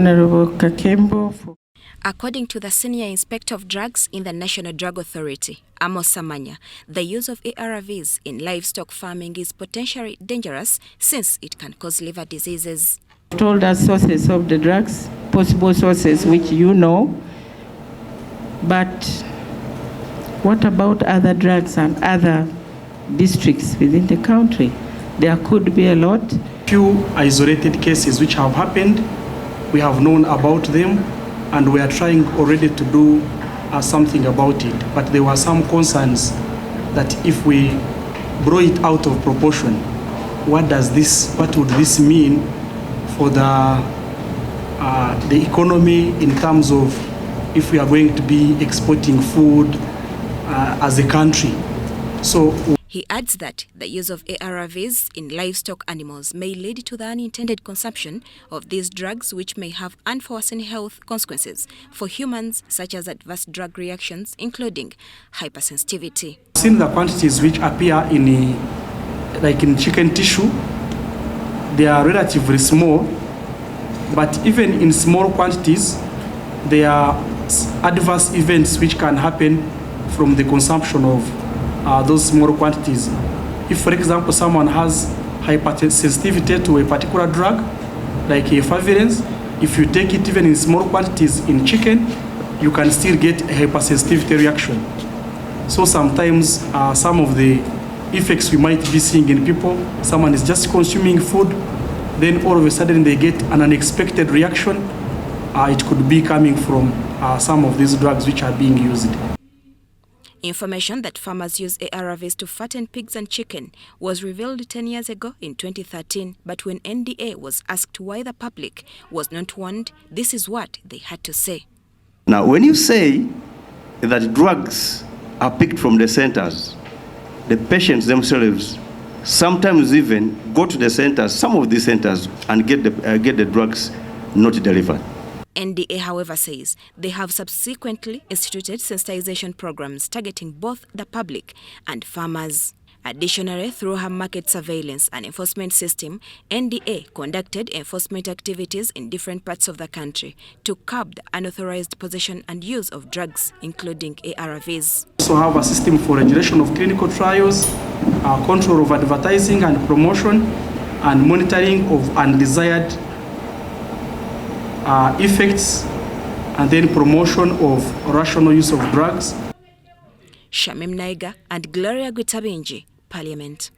Honorable Kakembo. According to the Senior Inspector of Drugs in the National Drug Authority, Amos Samanya, the use of ARVs in livestock farming is potentially dangerous since it can cause liver diseases. Told us sources of the drugs, possible sources which you know, but what about other drugs and other districts within the country? There could be a lot. Few isolated cases which have happened, we have known about them, and we are trying already to do something about it. But there were some concerns that if we blow it out of proportion, what would this mean for the economy in terms of if we are going to be exporting food as a country? So he adds that the use of ARVs in livestock animals may lead to the unintended consumption of these drugs, which may have unforeseen health consequences for humans, such as adverse drug reactions, including hypersensitivity. Since the quantities which appear in chicken tissue, they are relatively small, but even in small quantities, there are adverse events which can happen from the consumption of those small quantities. If, for example, someone has hypersensitivity to a particular drug, like a fatten, if you take it even in small quantities in chicken, you can still get a hypersensitivity reaction. So sometimes some of the effects we might be seeing in people, someone is just consuming food, then all of a sudden they get an unexpected reaction. It could be coming from some of these drugs which are being used. Information that farmers use ARVs to fatten pigs and chicken was revealed 10 years ago in 2013, but when NDA was asked why the public was not warned, this is what they had to say. Now, when you say that drugs are picked from the centers, the patients themselves sometimes even go to the centers, some of these centers, and get the drugs not delivered. NDA, however, says they have subsequently instituted sensitization programs targeting both the public and farmers. Additionally, through her market surveillance and enforcement system, NDA conducted enforcement activities in different parts of the country to curb the unauthorized possession and use of drugs, including ARVs. We also have a system for regulation of clinical trials, control of advertising and promotion, and monitoring of undesired effects, and then promotion of rational use of drugs. Shamim Naiga and Gloria Gwitabinji, Parliament.